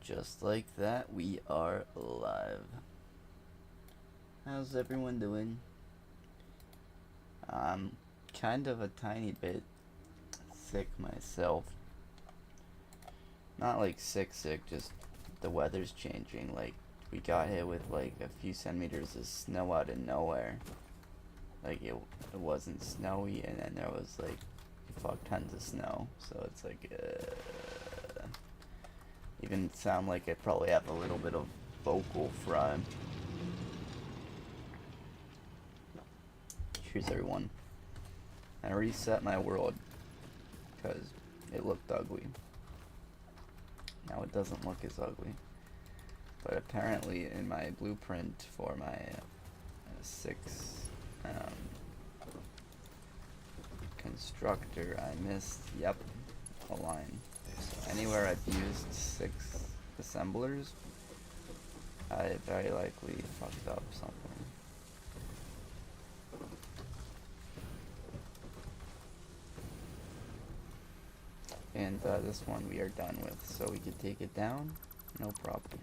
Just like that, we are live. How's everyone doing? I'm kind of a tiny bit sick myself. Not like sick, just the weather's changing. Like, we got hit with like a few centimeters of snow out of nowhere. Like, it wasn't snowy, and then there was like fuck tons of snow. So it's like, even sound like I probably have a little bit of vocal fry. Cheers, everyone. I reset my world because it looked ugly. Now it doesn't look as ugly. But apparently in my blueprint for my 6 constructor, I missed, yep, a line. So anywhere I've used 6 assemblers, I very likely fucked up something. And this one we are done with, so we can take it down, no problem.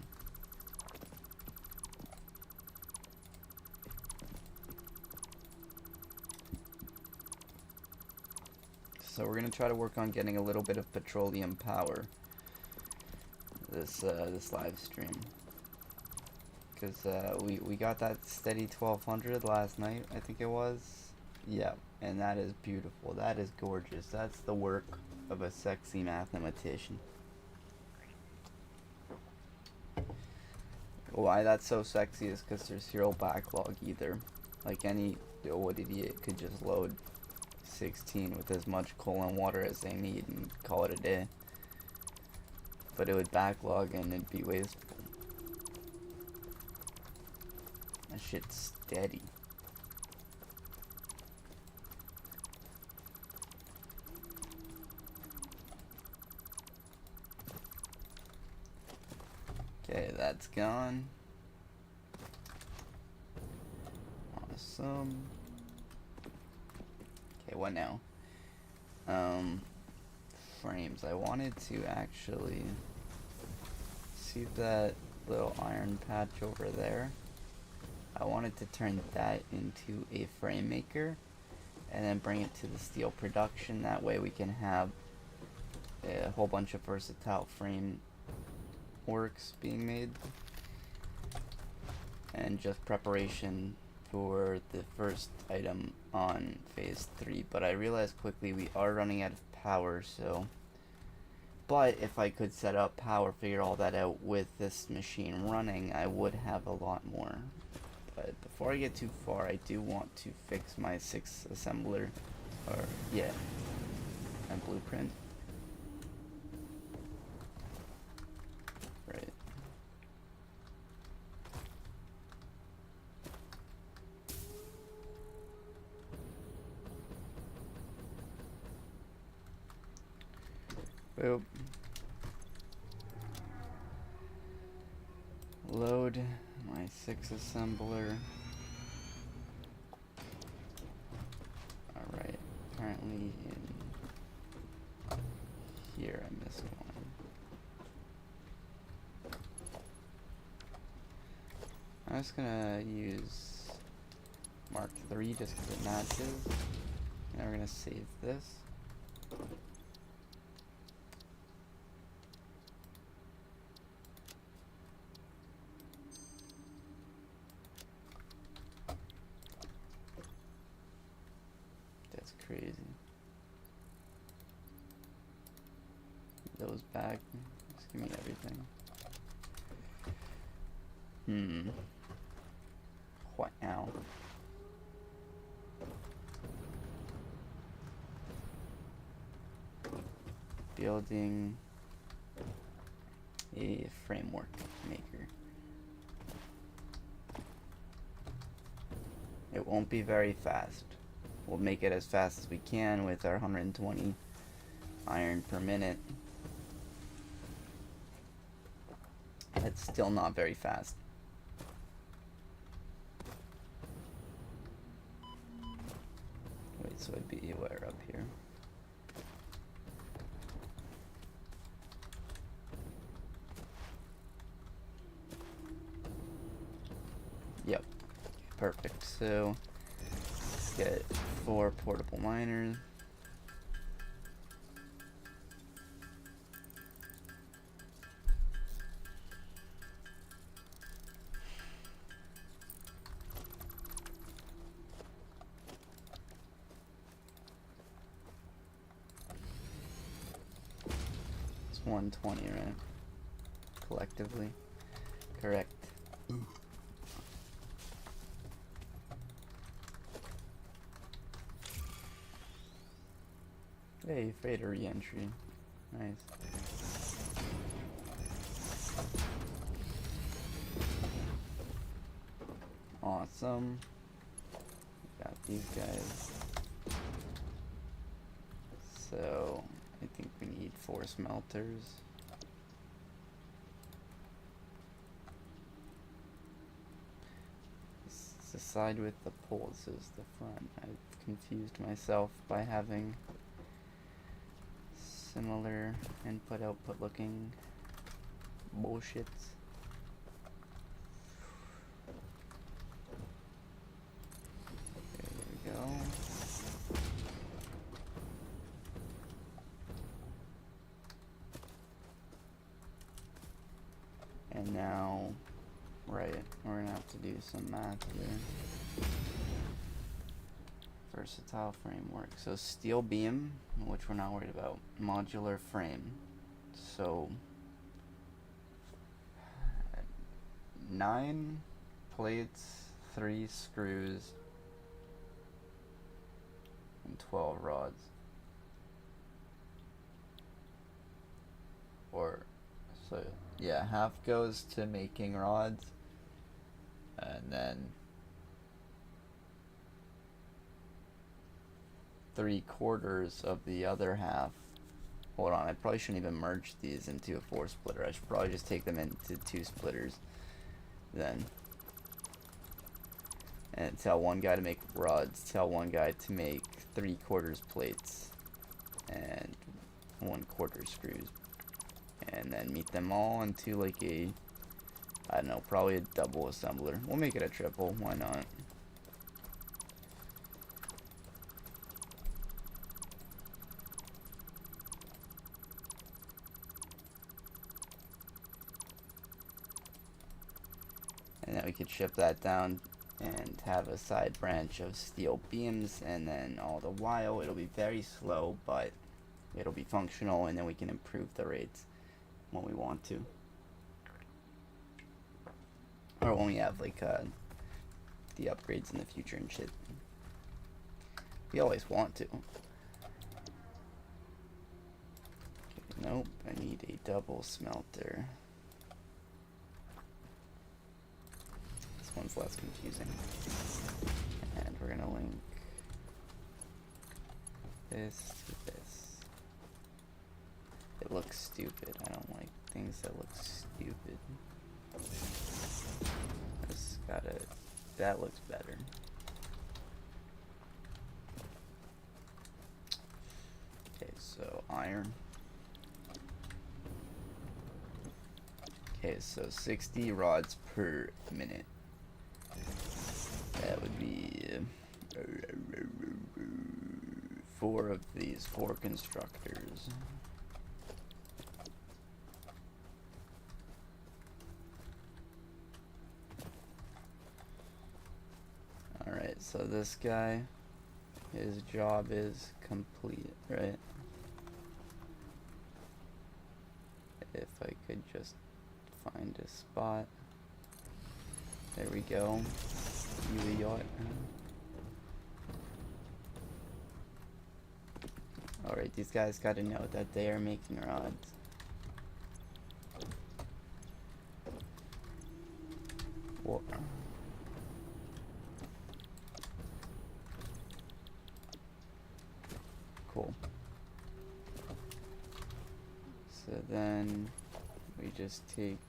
So we're gonna try to work on getting a little bit of petroleum power this live stream, because we got that steady 1200 last night, I think it was. Yeah, and that is beautiful. That is gorgeous. That's the work of a sexy mathematician. Why that's so sexy is because there's zero backlog either. Like, any old idiot could just load 16 with as much coal and water as they need and call it a day. But it would backlog and it'd be wasteful. That shit's steady. Okay, that's gone. Awesome. Okay, what now? Frames. I wanted to actually see that little iron patch over there. I wanted to turn that into a frame maker and then bring it to the steel production. That way we can have a whole bunch of versatile frame works being made, and just preparation for the first item on phase 3. But I realized quickly we are running out of power, so but if I could set up power, figure all that out with this machine running, I would have a lot more. But before I get too far, I do want to fix my 6 assembler, or yeah, my blueprint. Right. Boop. Load my 6 assembler. Alright, apparently in here I missed one. I'm just gonna use Mark 3 just because it matches. Now we're gonna save this. That's crazy. Those back. Just give me everything. What now? Building a framework maker. It won't be very fast. We'll make it as fast as we can with our 120 iron per minute. It's still not very fast. Wait, so it'd be where up here? Yep, perfect. So let's get 4 portable miners. It's 120, right? Collectively. Correct. Hey, freighter re-entry. Nice. Awesome. Got these guys. So, I think we need 4 smelters. It's the side with the poles is the front. I've confused myself by having similar input-output looking bullshits. There we go. And now, right, we're gonna have to do some math here. Versatile framework. So steel beam, which we're not worried about. Modular frame. So 9 plates, 3 screws, and 12 rods. Or, so yeah, half goes to making rods, and then 3/4 of the other half. Hold on, I probably shouldn't even merge these into a 4 splitter. I should probably just take them into 2 splitters then. And tell one guy to make rods, tell one guy to make 3/4 plates, and 1/4 screws. And then meet them all into like a, I don't know, probably a double assembler. We'll make it a triple, why not? And then we could ship that down and have a side branch of steel beams, and then all the while it'll be very slow, but it'll be functional, and then we can improve the rates when we want to. Or when we have like the upgrades in the future and shit. We always want to. Okay, nope, I need a double smelter. This one's less confusing. And we're gonna link this to this. It looks stupid. I don't like things that look stupid. This gotta, that looks better. Okay, so iron. Okay, so 60 rods per minute. That would be 4 of these 4 constructors. Alright, so this guy, his job is complete, right? If I could just find a spot. There we go. You yacht. Alright, these guys gotta know that they are making rods. Whoa. Cool. So then we just take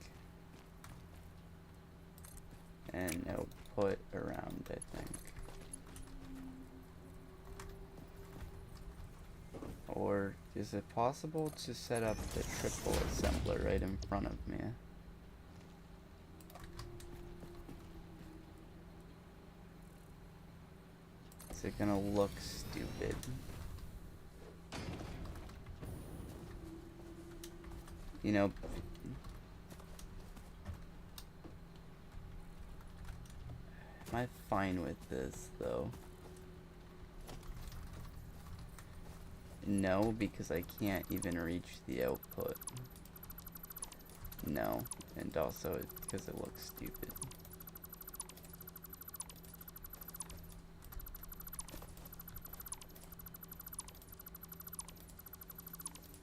and output around, I think. Or is it possible to set up the triple assembler right in front of me? is it gonna look stupid? You know, am I fine with this though? No, because I can't even reach the output. No, and also because it looks stupid.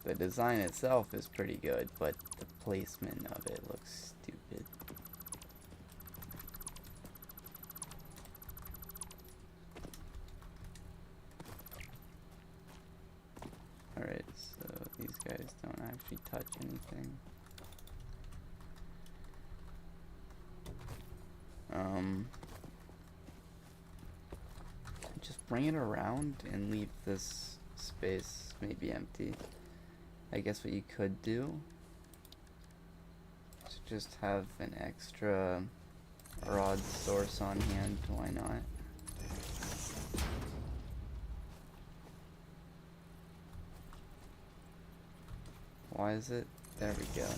The design itself is pretty good, but the placement of it looks stupid. Alright, so these guys don't actually touch anything. Just bring it around and leave this space maybe empty. I guess what you could do is just have an extra rod source on hand. Why not? Why is it? There we go.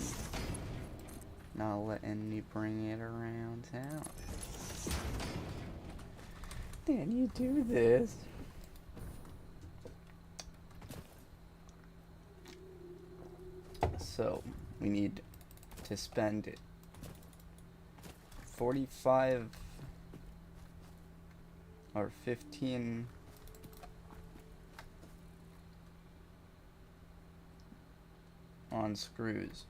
Not letting me bring it around town. Can you do this? So, we need to spend 45 or 15 on screws.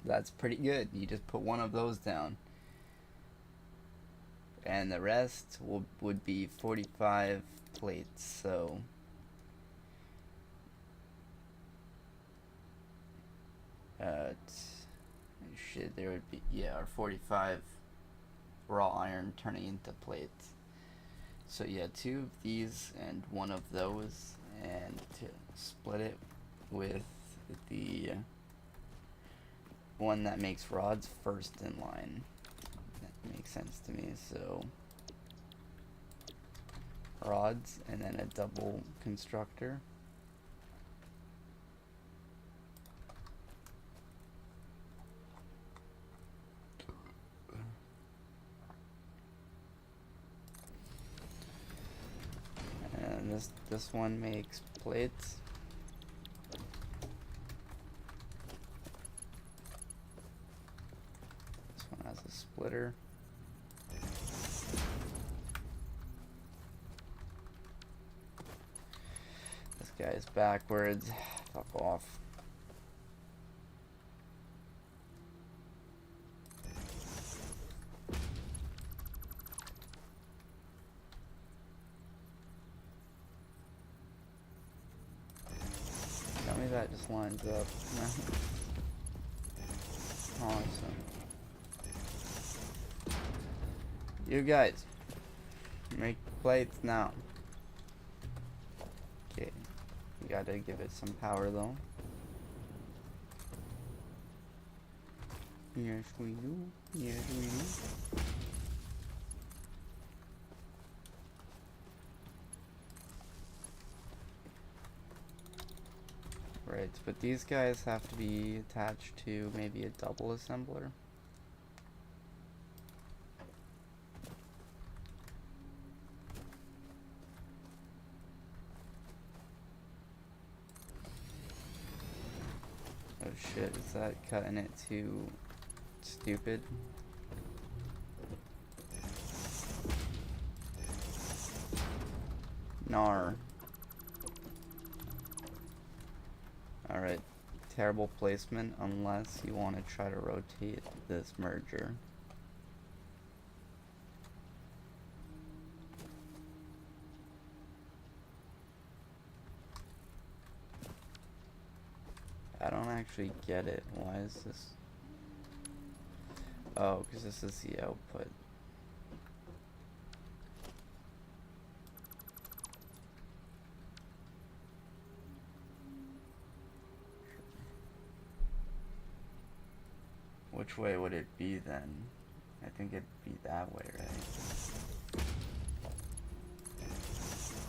That's pretty good. You just put one of those down. And the rest would be 45 plates, so shit, there would be, yeah, or 45 raw iron turning into plates. So yeah, 2 of these and 1 of those, and to split it with the one that makes rods first in line. That makes sense to me. So rods and then a double constructor. And this one makes plates. This one has a splitter. This guy's backwards. Fuck off. Tell me that just lines up. Awesome. You guys, make plates now. Okay, you gotta give it some power though. Yes, we do. Yes, we do. Right, but these guys have to be attached to maybe a double assembler. Oh shit, is that cutting it too stupid? Nar. Alright, terrible placement unless you want to try to rotate this merger. I don't actually get it. Why is this? Oh, because this is the output. Which which way would it be then? I think it'd be that way, right?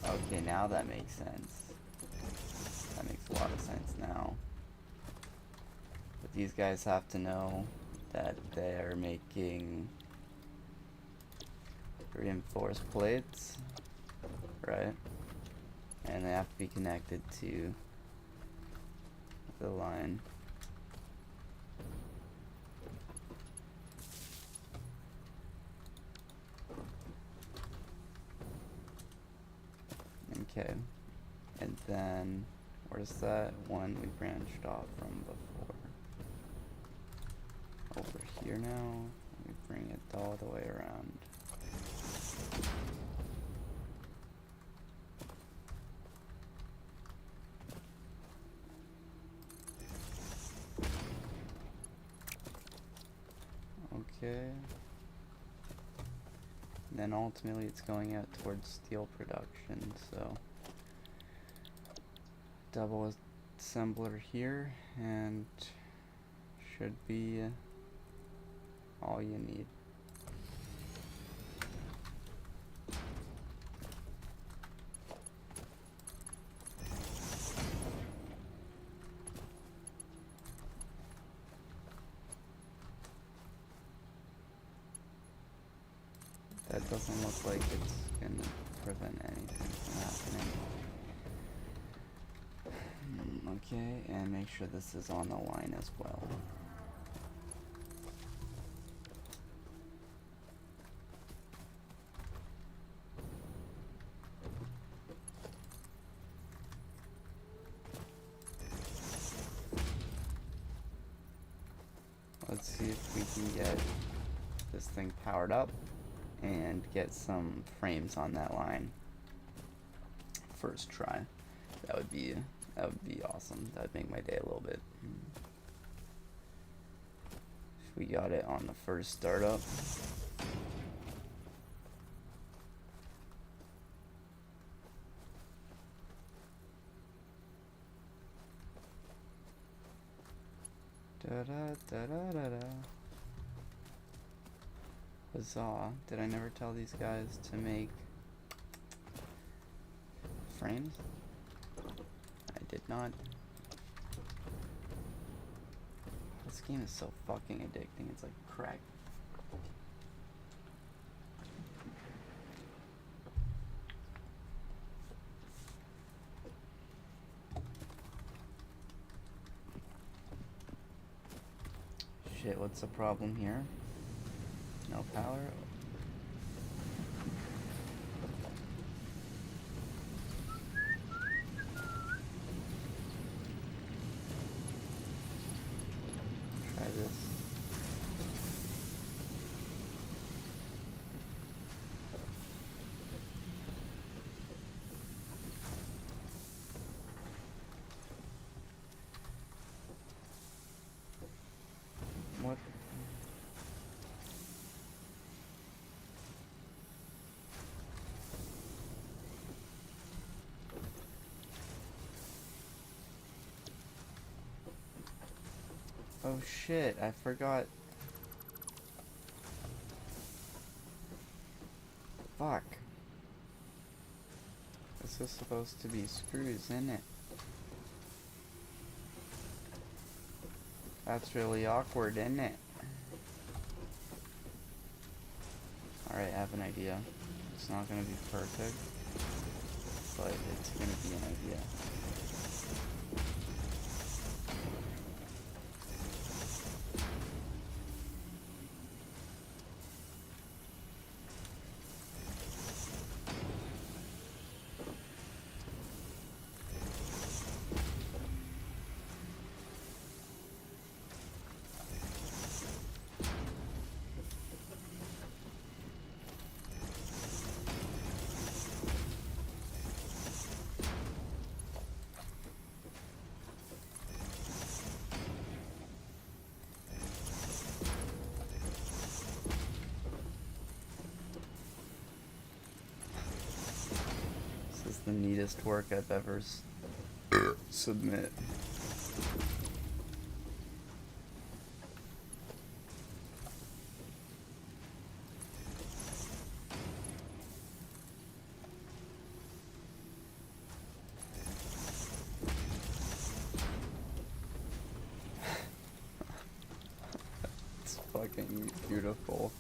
Okay, now that makes sense. That makes a lot of sense now. But these guys have to know that they're making reinforced plates, right? And they have to be connected to the line. Okay, and then where's that one we branched off from before? Over here now. Let me bring it all the way around. Okay. And then ultimately it's going out towards steel production, so double assembler here, and should be all you need. That doesn't look like it's gonna prevent anything from happening. Okay, and make sure this is on the line as well. Let's see if we can get this thing powered up and get some frames on that line. First try. That would be awesome. That would make my day a little bit. If we got it on the first startup. Da da da da da da. Huzzah. Did I never tell these guys to make frames? I did not. This game is so fucking addicting. It's like crack. Shit, what's the problem here? No power? Try this. What? Oh shit, I forgot. Fuck. This is supposed to be screws, isn't it? That's really awkward, isn't it? Alright, I have an idea. It's not gonna be perfect, but it's gonna be an idea. This is the neatest work I've ever submit. fucking beautiful.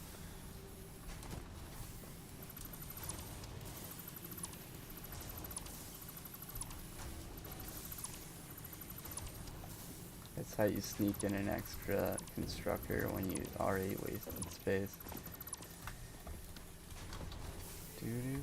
That's how you sneak in an extra constructor when you already wasted space. Okay.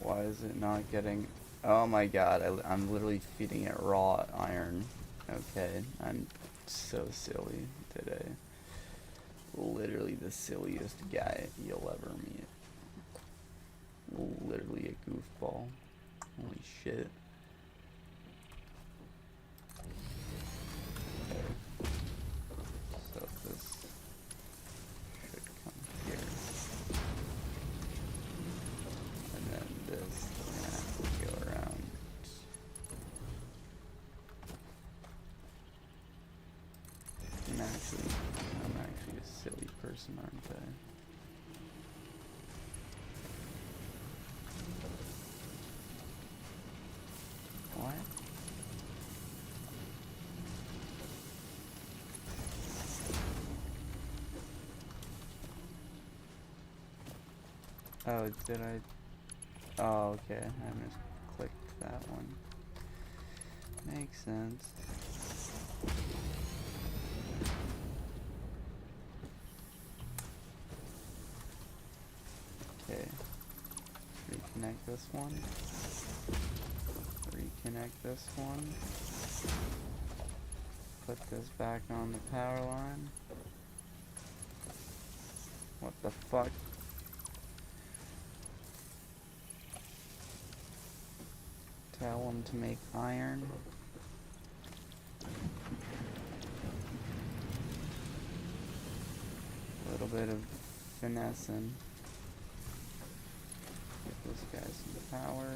Why is it not getting... Oh my god, I'm literally feeding it raw iron. Okay, I'm so silly today. Literally the silliest guy you'll ever meet. Literally a goofball. Holy shit. Okay. So this should come here. And then this, we're gonna have to go around. I'm actually a silly person, aren't I? What? Oh, did I? Oh, okay. I misclicked that one. Makes sense. Okay. Reconnect this one. Reconnect this one. Put this back on the power line. What the fuck? Tell them to make iron. A little bit of finessing. Give this guy some power.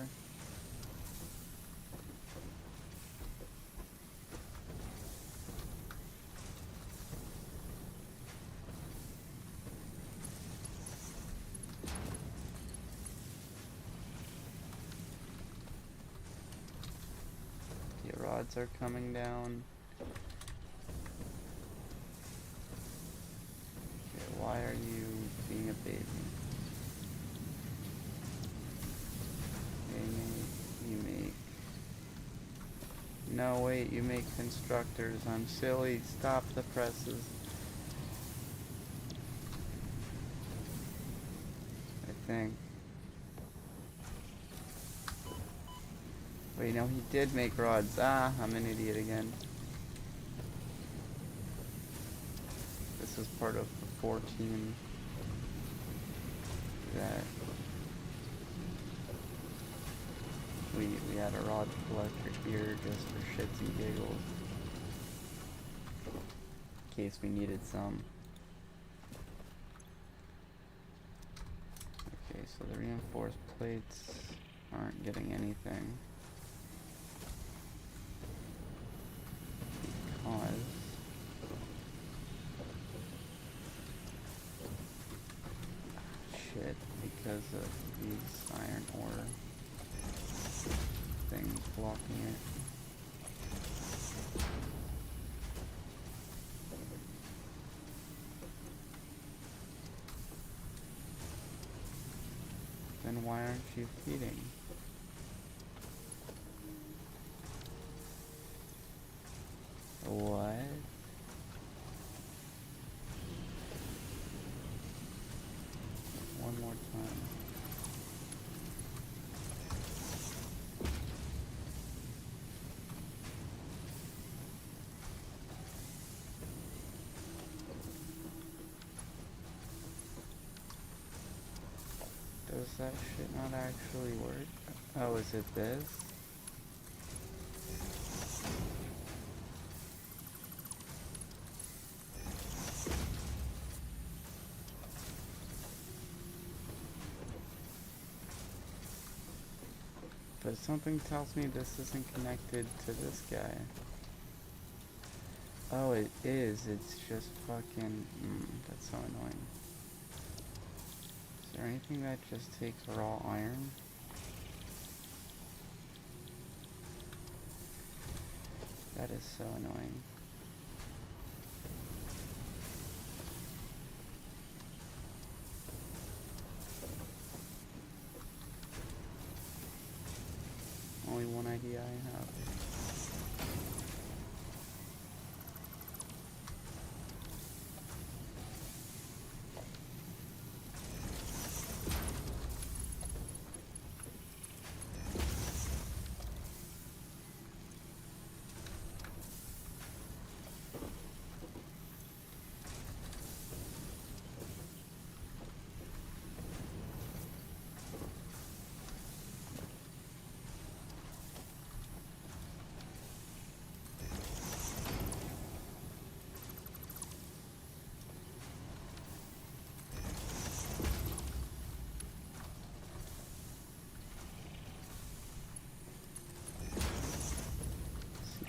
The rods are coming down. Okay, why are you being a baby? You make... No, wait, you make constructors. I'm silly. Stop the presses. I think. Wait, no, he did make rods. Ah, I'm an idiot again. This is part of the 14 that we had a rod collector here just for shits and giggles. In case we needed some. Okay, so the reinforced plates aren't getting anything. Because because of these iron ore things blocking it. Then why aren't you feeding? What? One more time. Does that shit not actually work? Oh, is it this? But something tells me this isn't connected to this guy. Oh, it is. It's just fucking... that's so annoying. Is there anything that just takes raw iron? That is so annoying. Only one idea I have.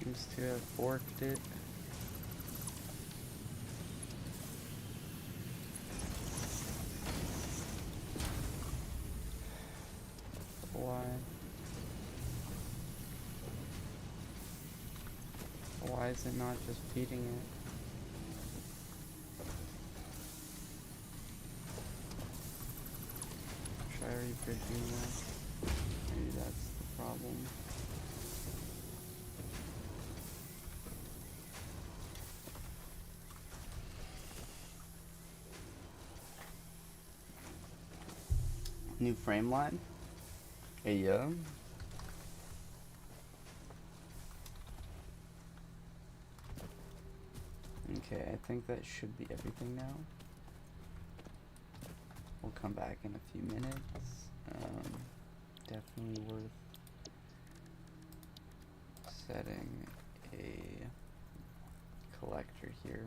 Seems to have forked it. Why? Why is it not just feeding it? Try rebridging that. Maybe that's the problem. New frame line? Yeah. Okay, I think that should be everything now. We'll come back in a few minutes. Definitely worth setting a collector here.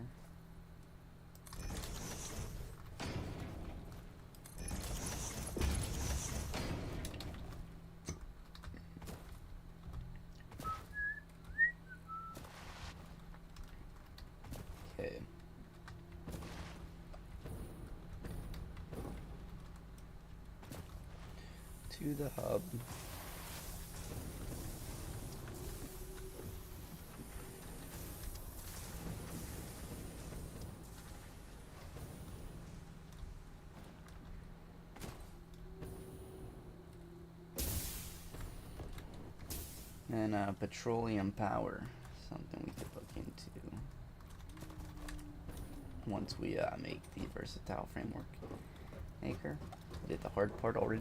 Okay. To the hub. And petroleum power, something we could look into once we make the versatile framework maker. Did the hard part already.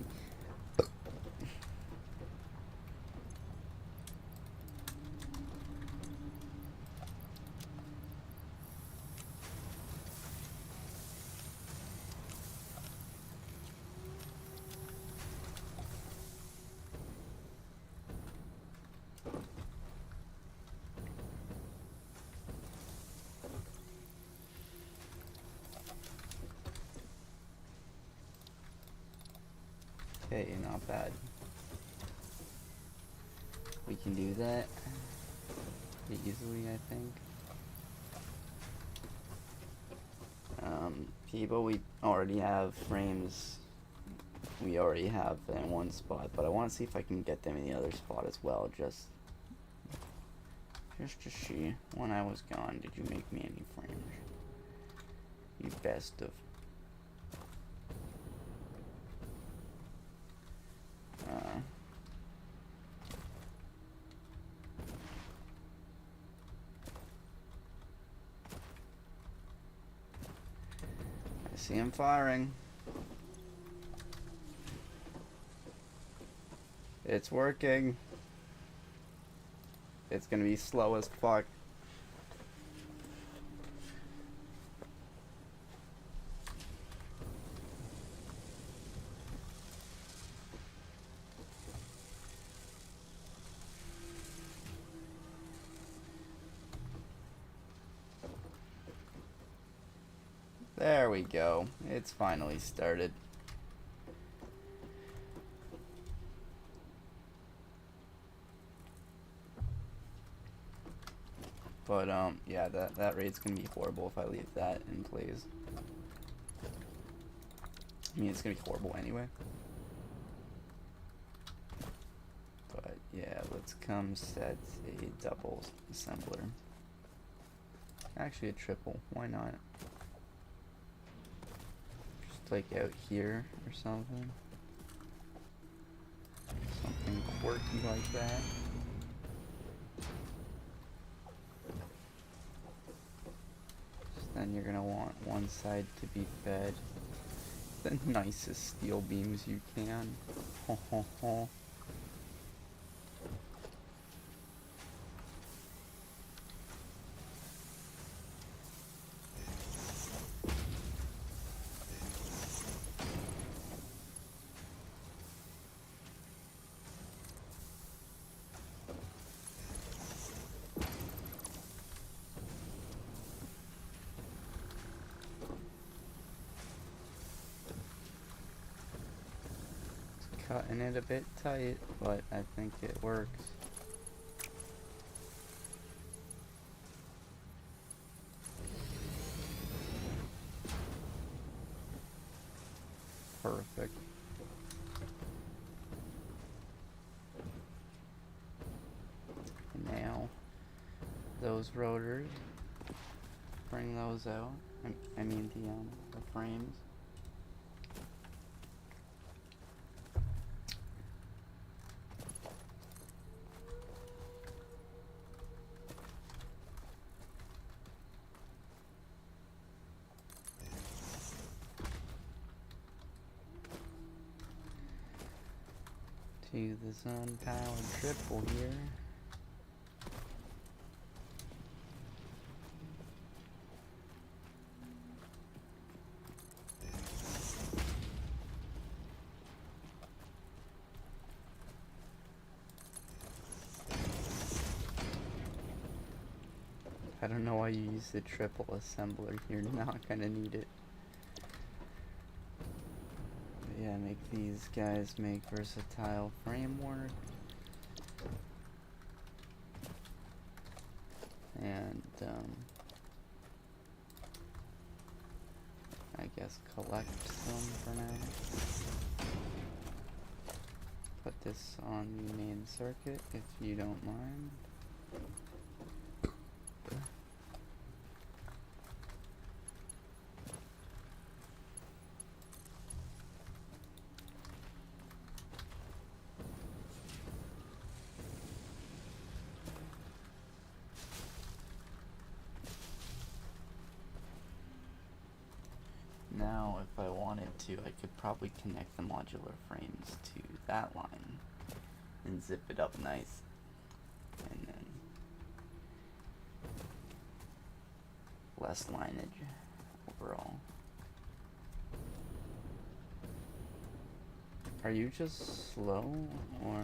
Okay, not bad. We can do that pretty easily, I think. People, we already have frames. We already have in one spot, but I want to see if I can get them in the other spot as well, just to see. When I was gone, did you make me any frames? You best of. I see him firing. It's working. It's gonna be slow as fuck. There we go. It's finally started. But yeah, that raid's gonna be horrible if I leave that in place. I mean, it's gonna be horrible anyway. But Yeah, let's come set a double assembler. Actually a triple, why not? Just like out here or something. Something quirky like that. So then you're gonna want one side to be fed the nicest steel beams you can. Ho ho ho. Cutting it a bit tight, but I think it works. Perfect. Now, those rotors, bring those out. I mean the frames. To the sun powered triple here. I don't know why you use the triple assembler. You're not gonna need it. But yeah, make these guys make versatile framework. And I guess collect some for now. Put this on the main circuit if you don't mind. Now, if I wanted to, I could probably connect the modular frames to that line and zip it up nice. And then less lineage overall. Are you just slow, or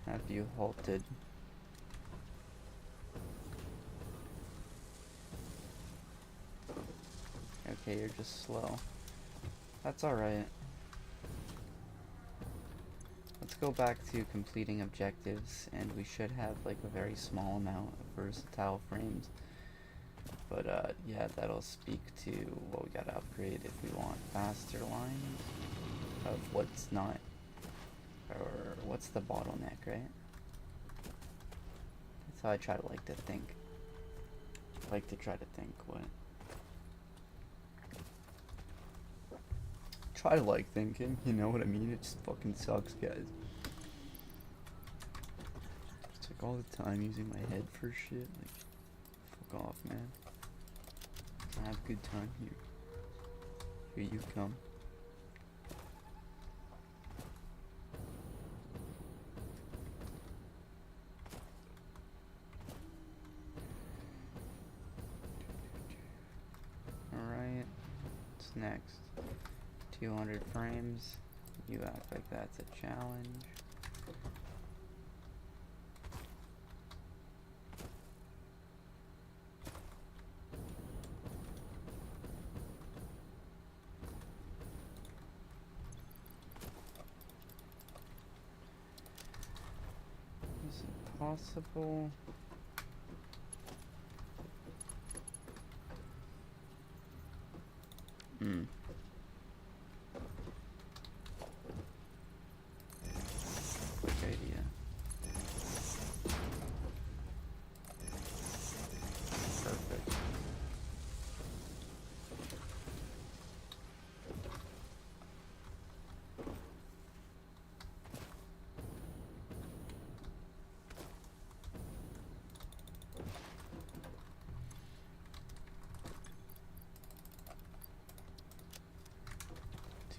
have you halted? Okay, you're just slow. That's alright. Let's go back to completing objectives, and we should have like a very small amount of versatile frames. But yeah, that'll speak to what we gotta upgrade if we want faster lines of what's not, or what's the bottleneck, right? That's how I try to think. I like to try to think what. Try to like thinking, you know what I mean? It just fucking sucks, guys. It's like all the time using my head for shit. Like, fuck off, man. I have a good time here. Here you come. Alright, what's next? 200 frames. You act like that's a challenge. Is it possible?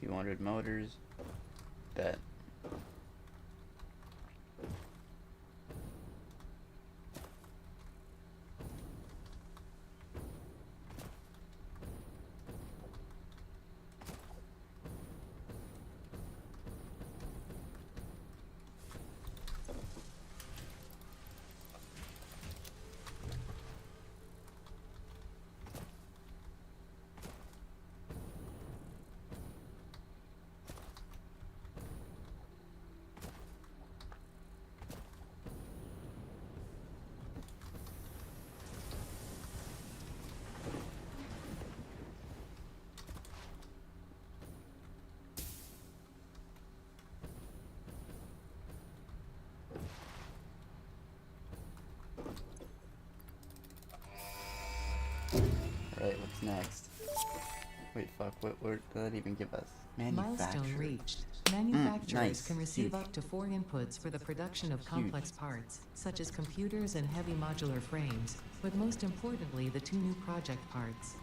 200 motors. Bet. Right, what's next? Wait, fuck, what did that even give us? Milestone reached. Manufacturers nice. can receive Huge. up to 4 inputs for the production of complex parts, such as computers and heavy modular frames, but most importantly the 2 new project parts.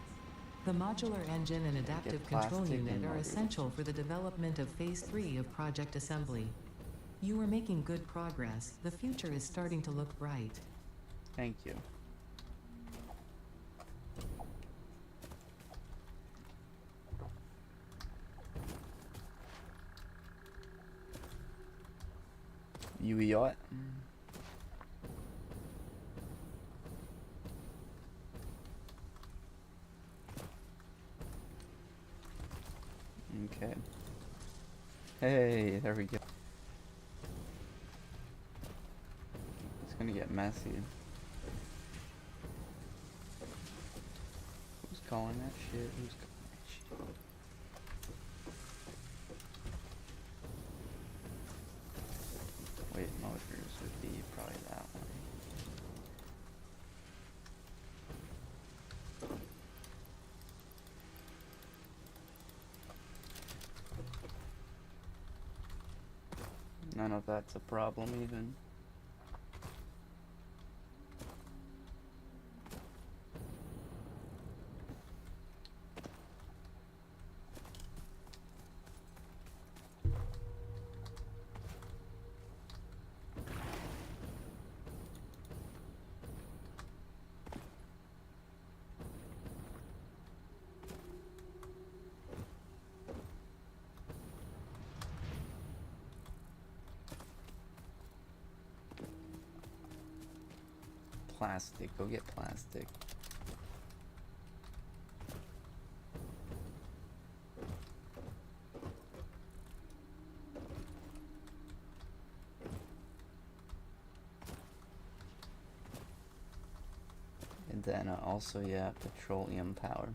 The modular engine and adaptive control plastic unit and are motors. essential for the development of Phase 3 of Project Assembly. You are making good progress. The future is starting to look bright. Thank you. You yacht? Okay. Hey, there we go. It's gonna get messy. Who's calling that shit? Who's calling that shit? Wait, motors would be probably that one. None of that's a problem even. Plastic, go get plastic. And then also, yeah, petroleum power.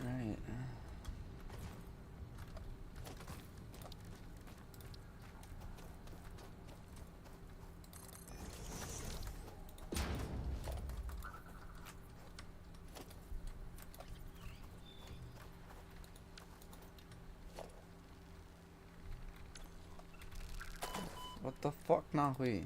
Right. What the fuck, Nahui?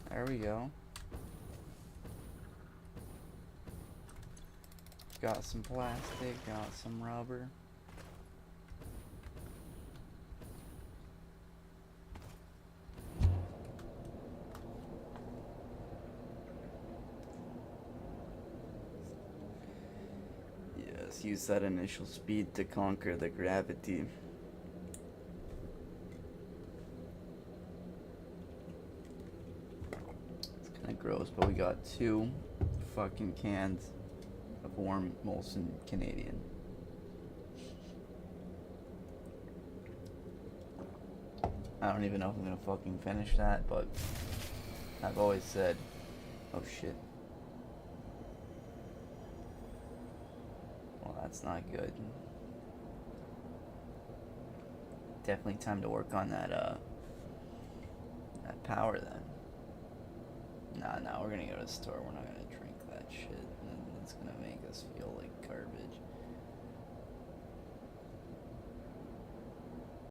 There we go. Got some plastic, got some rubber. Yes, use that initial speed to conquer the gravity. gross, but we got 2 fucking cans of warm Molson Canadian. I don't even know if I'm gonna fucking finish that, but I've always said, oh shit. Well, that's not good. Definitely time to work on that power then. Nah, we're gonna go to the store. We're not gonna drink that shit. It's gonna make us feel like garbage.